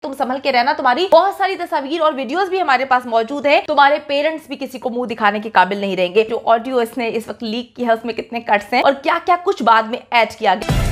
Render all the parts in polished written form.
तुम संभल के रहना। तुम्हारी बहुत सारी तस्वीर और वीडियोस भी हमारे पास मौजूद है। तुम्हारे पेरेंट्स भी किसी को मुंह दिखाने के काबिल नहीं रहेंगे। जो ऑडियो इसने इस वक्त लीक किया है उसमें कितने कट्स हैं और क्या क्या कुछ बाद में ऐड किया गया।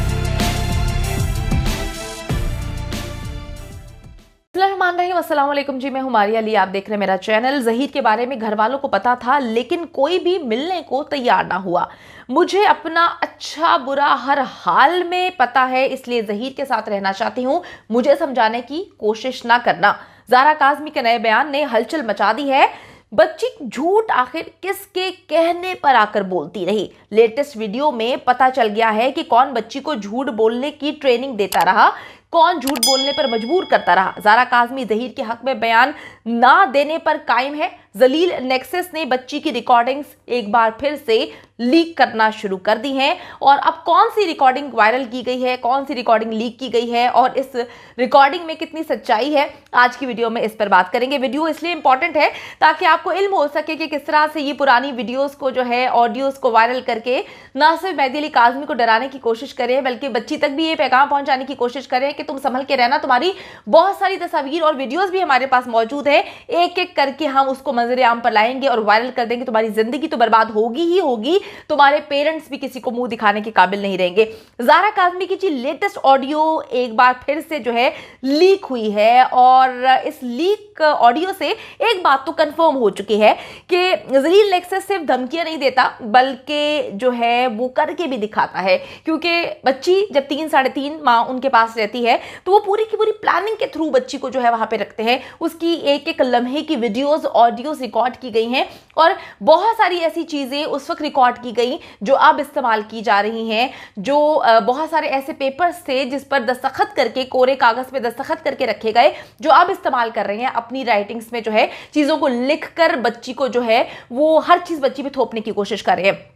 अस्सलाम वालेकुम जी, मैं हूं मारिया अली, आप देख रहे हैं मेरा चैनल। ज़हीर के बारे में घर वालों को पता था लेकिन कोई भी मिलने को तैयार ना हुआ। मुझे अपना अच्छा बुरा हर हाल में पता है, इसलिए ज़हीर के साथ रहना चाहती हूं। मुझे समझाने की कोशिश ना करना। ज़ारा काज़मी के नए बयान ने हलचल मचा दी है। बच्ची झूठ आखिर किसके कहने पर आकर बोलती रही? लेटेस्ट वीडियो में पता चल गया है कि कौन बच्ची को झूठ बोलने की ट्रेनिंग देता रहा, कौन झूठ बोलने पर मजबूर करता रहा। ज़ारा काज़मी ज़हीर के हक में बयान ना देने पर कायम है। जलील नेक्सस ने बच्ची की रिकॉर्डिंग्स एक बार फिर से लीक करना शुरू कर दी हैं और अब कौन सी रिकॉर्डिंग वायरल की गई है, कौन सी रिकॉर्डिंग लीक की गई है और इस रिकॉर्डिंग में कितनी सच्चाई है, आज की वीडियो में इस पर बात करेंगे। वीडियो इसलिए इंपॉर्टेंट है ताकि आपको इल्म हो सके कि किस तरह से ये पुरानी वीडियोस को जो है ऑडियोस को वायरल करके ना सिर्फ मेहदी अली काज़मी को डराने की कोशिश करें बल्कि बच्ची तक भी ये पैगाम पहुंचाने की कोशिश करें कि तुम संभल के रहना। तुम्हारी बहुत सारी तस्वीर और वीडियोस भी हमारे पास मौजूद है, एक एक करके हम उसको मंजर आम पर लाएंगे और वायरल कर देंगे। तुम्हारी जिंदगी तो बर्बाद होगी ही होगी, तुम्हारे पेरेंट्स भी किसी को मुंह दिखाने के काबिल नहीं रहेंगे। ज़ारा काज़मी की जी लेटेस्ट ऑडियो एक बार फिर से जो है लीक हुई है और इस लीक ऑडियो से एक बात तो कंफर्म हो चुकी है कि ज़लील नेक्सस सिर्फ धमकियां नहीं देता बल्कि जो है वो करके भी दिखाता है। क्योंकि बच्ची जब 3-3.5 माह उनके पास रहती है तो वो पूरी की पूरी प्लानिंग के थ्रू बच्ची को जो है वहां पे रखते हैं। उसकी एक एक लम्हे की वीडियोस ऑडियोस रिकॉर्ड की गई हैं और बहुत सारी ऐसी चीजें उस वक्त रिकॉर्ड की गई जो अब इस्तेमाल की जा रही हैं। जो बहुत सारे ऐसे पेपर्स थे जिस पर दस्तखत करके, कोरे कागज पे दस्तखत करके रखे गए, जो अब इस्तेमाल कर रहे हैं अपनी राइटिंग्स में, जो है चीजों को लिखकर बच्ची को जो है वो हर चीज बच्ची पे थोपने की कोशिश कर रहे हैं।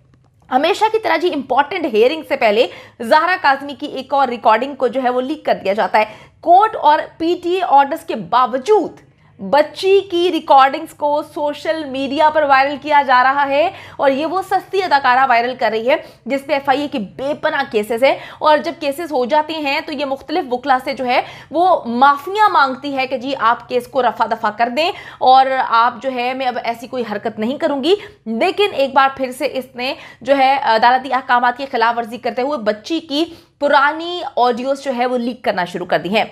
हमेशा की तरह जी इंपॉर्टेंट हियरिंग से पहले ज़ारा काज़मी की एक और रिकॉर्डिंग को जो है वो लीक कर दिया जाता है। कोर्ट और पीटीए ऑर्डर्स के बावजूद बच्ची की रिकॉर्डिंग्स को सोशल मीडिया पर वायरल किया जा रहा है और ये वो सस्ती अदाकारा वायरल कर रही है जिस पे एफआईए के बेपनाह केसेस है। और जब केसेस हो जाते हैं तो ये मुख्तलिफ वकला से जो है वो माफिया मांगती है कि जी आप केस को रफा दफा कर दें और आप जो है मैं अब ऐसी कोई हरकत नहीं करूंगी। लेकिन एक बार फिर से इसने जो है अदालती अहकामात की खिलाफ वर्जी करते हुए बच्ची की पुरानी ऑडियोज जो है वो लीक करना शुरू कर दी है।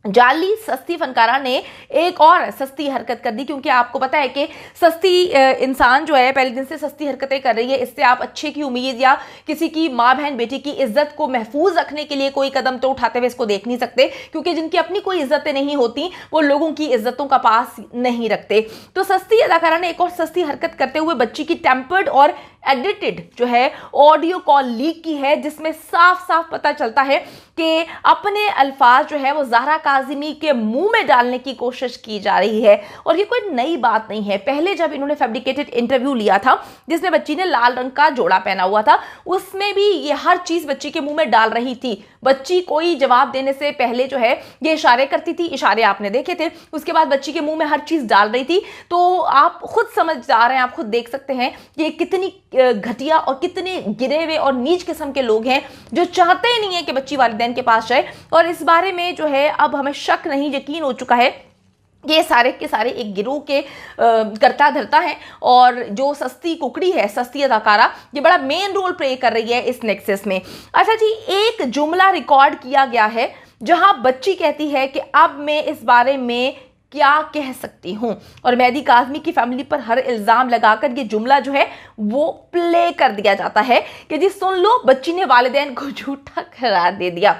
जाली सस्ती फनकारा ने एक और सस्ती हरकत कर दी, क्योंकि आपको पता है कि सस्ती इंसान जो है पहले दिन से सस्ती हरकतें कर रही है। इससे आप अच्छे की उम्मीद या किसी की माँ बहन बेटी की इज्जत को महफूज रखने के लिए कोई कदम तो उठाते हुए इसको देख नहीं सकते, क्योंकि जिनकी अपनी कोई इज्जतें नहीं होती वो लोगों की इज्जतों का पास नहीं रखते। तो सस्ती अदाकारा ने एक और सस्ती हरकत करते हुए बच्ची की टेम्पर्ड और एडिटेड जो है ऑडियो कॉल लीक की है, जिसमें साफ साफ पता चलता है कि अपने अल्फाज जो है वो ज़ारा काज़मी के मुंह में डालने की कोशिश की जा रही है। और ये कोई नई बात नहीं है। पहले जब इन्होंने फैब्रिकेटेड इंटरव्यू लिया था जिसमें बच्ची ने लाल रंग का जोड़ा पहना हुआ था, उसमें भी ये हर चीज बच्ची के मुंह में डाल रही थी। बच्ची कोई जवाब देने से पहले जो है ये इशारे करती थी, इशारे आपने देखे थे, उसके बाद बच्ची के मुंह में हर चीज डाल रही थी। तो आप खुद समझ जा रहे हैं, आप खुद देख सकते हैं कि कितनी घटिया और कितने गिरे हुए और नीच किस्म के लोग हैं जो चाहते ही नहीं है कि बच्ची वालिदैन के पास जाए। और इस बारे में जो है अब हमें शक नहीं यकीन हो चुका है, ये सारे के सारे एक गिरोह के करता धरता है और जो सस्ती कुकड़ी है, सस्ती अदाकारा, ये बड़ा मेन रोल प्ले कर रही है इस नेक्सस में। अच्छा जी, एक जुमला रिकॉर्ड किया गया है जहां बच्ची कहती है कि अब मैं इस बारे में क्या कह सकती हूं, और मेहदी काज़मी की फैमिली पर हर इल्जाम लगाकर ये जुमला जो है वो प्ले कर दिया जाता है कि जी सुन लो, बच्ची ने वालिदैन को झूठा करार दे दिया।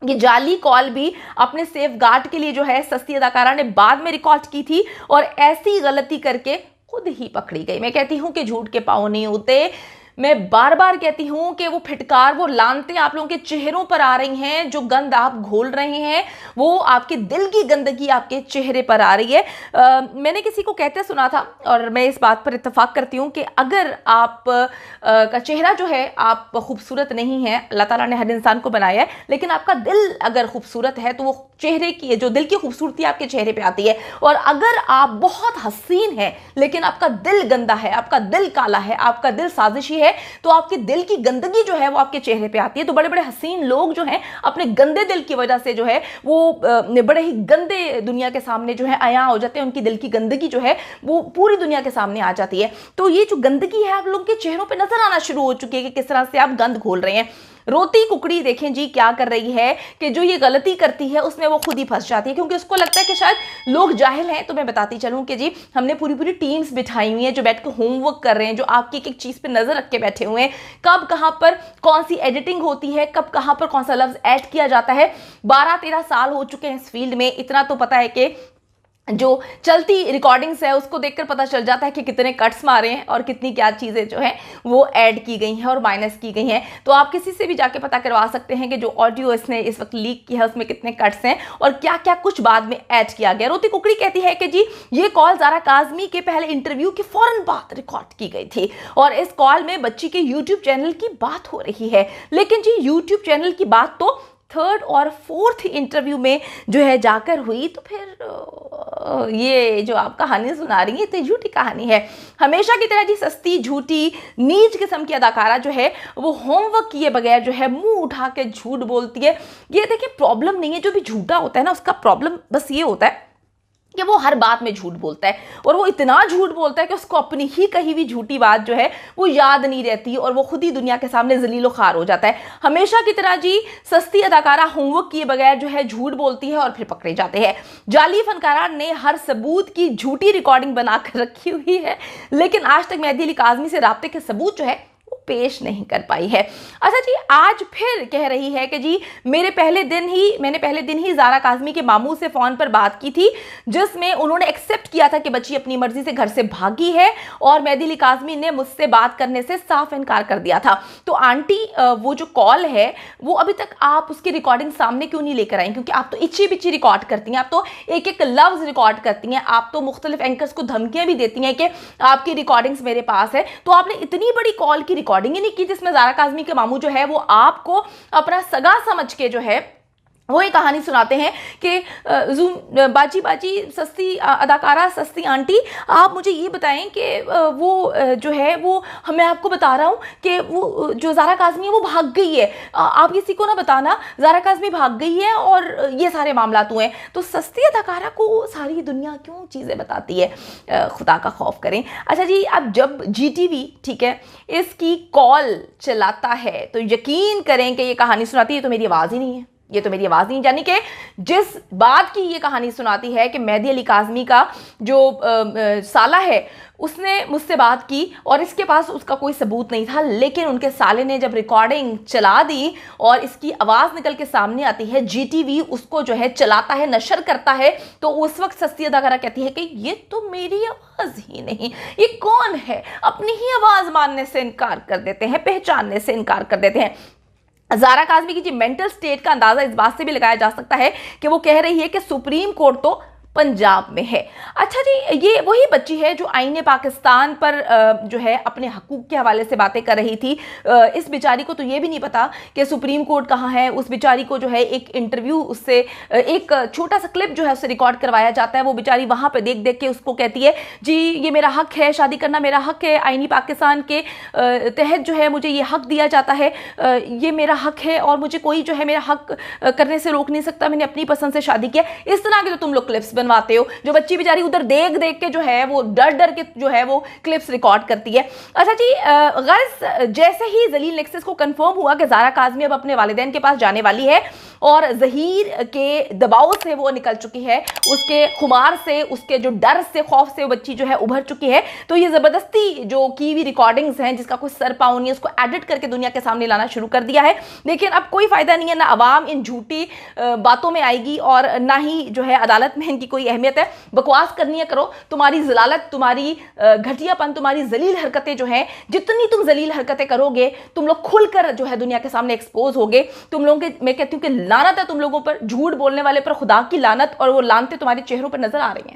ये जाली कॉल भी अपने सेफ गार्ड के लिए जो है सस्ती अदाकारा ने बाद में रिकॉर्ड की थी और ऐसी गलती करके खुद ही पकड़ी गई। मैं कहती हूं कि झूठ के पांव नहीं होते। मैं बार बार कहती हूं कि वो फिटकार, वो लानतें आप लोगों के चेहरों पर आ रही हैं। जो गंद आप घोल रहे हैं वो आपके दिल की गंदगी आपके चेहरे पर आ रही है। मैंने किसी को कहते सुना था और मैं इस बात पर इत्तेफाक करती हूं कि अगर आप का चेहरा जो है आप खूबसूरत नहीं है, अल्लाह ताला ने हर इंसान को बनाया है, लेकिन आपका दिल अगर खूबसूरत है तो वो चेहरे की जो दिल की खूबसूरती आपके चेहरे पे आती है। और अगर आप बहुत हसीन हैं लेकिन आपका दिल गंदा है, आपका दिल काला है, आपका दिल साजिशी है, है तो आपके दिल की गंदगी जो है वो आपके चेहरे पे आती है। तो बड़े बड़े हसीन लोग जो हैं अपने गंदे दिल की वजह से जो है वो बड़े ही गंदे दुनिया के सामने जो है आया हो जाते हैं, उनकी दिल की गंदगी जो है वो पूरी दुनिया के सामने आ जाती है। तो ये जो गंदगी है आप लोगों के चेहरों पे नजर आना शुरू हो चुकी है कि किस तरह से आप गंद घोल रहे हैं। रोती कुकड़ी देखें जी क्या कर रही है कि जो ये गलती करती है उसमें वो खुद ही फंस जाती है, क्योंकि उसको लगता है कि शायद लोग जाहिल हैं। तो मैं बताती चलूं कि जी हमने पूरी पूरी टीम्स बिठाई हुई हैं जो बैठ के होमवर्क कर रहे हैं, जो आपकी एक एक चीज पे नजर रख के बैठे हुए हैं, कब कहां पर कौन सी एडिटिंग होती है, कब कहां पर कौन सा लफ्ज ऐड किया जाता है। 12-13 साल हो चुके हैं इस फील्ड में। इतना तो पता है कि जो चलती रिकॉर्डिंग्स है उसको देखकर पता चल जाता है कि कितने कट्स मारे हैं और कितनी क्या चीज़ें जो हैं वो ऐड की गई हैं और माइनस की गई हैं। तो आप किसी से भी जाके पता करवा सकते हैं कि जो ऑडियो इसने इस वक्त लीक किया है उसमें कितने कट्स हैं और क्या क्या कुछ बाद में ऐड किया गया। रोती कुकड़ी कहती है कि जी ये कॉल ज़ारा काज़मी के पहले इंटरव्यू के फौरन बाद रिकॉर्ड की गई थी और इस कॉल में बच्ची के यूट्यूब चैनल की बात हो रही है। लेकिन जी यूट्यूब चैनल की बात तो 3rd और 4th इंटरव्यू में जो है जाकर हुई। तो फिर ये जो आप कहानी सुना रही है तो झूठी कहानी है। हमेशा की तरह जी सस्ती झूठी नीच किस्म की अदाकारा जो है वो होमवर्क किए बगैर जो है मुंह उठा के झूठ बोलती है। ये देखिए प्रॉब्लम नहीं है, जो भी झूठा होता है ना उसका प्रॉब्लम बस ये होता है कि वो हर बात में झूठ बोलता है और वो इतना झूठ बोलता है कि उसको अपनी ही कही हुई झूठी बात जो है वो याद नहीं रहती और वो खुद ही दुनिया के सामने जलीलो खार हो जाता है। हमेशा की तरह जी सस्ती अदाकारा होमवर्क किए बगैर जो है झूठ बोलती है और फिर पकड़े जाते हैं। जाली फनकारा ने हर सबूत की झूठी रिकॉर्डिंग बनाकर रखी हुई है, लेकिन आज तक मेहदी अली काज़मी से राब्ते के सबूत जो है पेश नहीं कर पाई है। अच्छा जी आज फिर कह रही है कि जी मैंने पहले दिन ही ज़ारा काज़मी के मामू से फ़ोन पर बात की थी जिसमें उन्होंने एक्सेप्ट किया था कि बच्ची अपनी मर्जी से घर से भागी है और मेहदी अली काज़मी ने मुझसे बात करने से साफ इनकार कर दिया था। तो आंटी वो जो कॉल है वो अभी तक आप उसकी रिकॉर्डिंग सामने क्यों नहीं लेकर आई, क्योंकि आप तो इच्छी बिच्छी रिकॉर्ड करती हैं, आप तो एक एक लफ्ज़ रिकॉर्ड करती हैं, आप तो मुख्तलिफ एंकर्स को धमकियां भी देती हैं कि आपकी रिकॉर्डिंग्स मेरे पास है। तो आपने इतनी बड़ी कॉल की रिकॉर्डिंग ही नहीं की जिसमें ज़ारा काज़मी के मामू जो है वो आपको अपना सगा समझ के जो है वो ये कहानी सुनाते हैं कि बाजी बाजी सस्ती अदाकारा सस्ती आंटी आप मुझे ये बताएं कि वो जो है वो मैं आपको बता रहा हूँ कि वो जो ज़ारा काज़मी है वो भाग गई है, आप किसी को ना बताना ज़ारा काज़मी भाग गई है और ये सारे मामला हुए हैं। तो सस्ती अदाकारा को सारी दुनिया क्यों चीज़ें बताती है, खुदा का खौफ करें। अच्छा जी अब जब GTV ठीक है इसकी कॉल चलाता है तो यकीन करें कि ये कहानी सुनाती है तो मेरी आवाज़ ही नहीं है, ये तो मेरी आवाज़ नहीं, यानी कि जिस बात की ये कहानी सुनाती है कि मेहदी अली काज़मी का जो साला है उसने मुझसे बात की और इसके पास उसका कोई सबूत नहीं था, लेकिन उनके साले ने जब रिकॉर्डिंग चला दी और इसकी आवाज़ निकल के सामने आती है, GTV उसको जो है चलाता है, नशर करता है, तो उस वक्त सस्ती अदाकारा कहती है कि ये तो मेरी आवाज़ ही नहीं, ये कौन है। अपनी ही आवाज़ मानने से इनकार कर देते हैं, पहचानने से इनकार कर देते हैं। ज़ारा काज़मी की जी मेंटल स्टेट का अंदाज़ा इस बात से भी लगाया जा सकता है कि वो कह रही है कि सुप्रीम कोर्ट तो पंजाब में है। अच्छा जी ये वही बच्ची है जो आईने पाकिस्तान पर जो है अपने हकूक़ के हवाले से बातें कर रही थी। इस बेचारी को तो ये भी नहीं पता कि सुप्रीम कोर्ट कहाँ है। उस बेचारी को जो है एक इंटरव्यू उससे एक छोटा सा क्लिप जो है उससे रिकॉर्ड करवाया जाता है। वो बेचारी वहाँ पे देख देख के उसको कहती है जी ये मेरा हक है, शादी करना मेरा हक है, आईनी पाकिस्तान के तहत जो है मुझे ये हक दिया जाता है, ये मेरा हक है और मुझे कोई जो है मेरा हक करने से रोक नहीं सकता, मैंने अपनी पसंद से शादी किया। इस तरह के तो तुम लोग क्लिप्स बनवाते हो। जो बच्ची बेचारी उधर देख देख के जो है वो डर डर के जो है वो क्लिप्स रिकॉर्ड करती है। अच्छा जी गर्ज जैसे ही जलील नेक्सस को कंफर्म हुआ कि ज़ारा काज़मी अब अपने वालिदैन के पास जाने वाली है और ज़हीर के दबाव से वो निकल चुकी है, उसके खुमार से, उसके जो डर से, खौफ से वो बच्ची जो है उभर चुकी है, तो ये ज़बरदस्ती जो की हुई रिकॉर्डिंग्स हैं जिसका कोई सर पाँव नहीं है उसको एडिट करके दुनिया के सामने लाना शुरू कर दिया है। लेकिन अब कोई फ़ायदा नहीं है, ना अवाम इन झूठी बातों में आएगी और ना ही जो है अदालत में इनकी कोई अहमियत है। बकवास करनी है करो, तुम्हारी जलालत, तुम्हारी घटियापन, तुम्हारी जलील हरकतें जो हैं, जितनी तुम जलील हरकतें करोगे तुम लोग खुलकर जो है दुनिया के सामने एक्सपोज होगे। तुम लोगों के, मैं कहती हूँ कि लानत है तुम लोगों पर, झूठ बोलने वाले पर खुदा की लानत, और वो लानतें तुम्हारे चेहरों पर नजर आ रही हैं।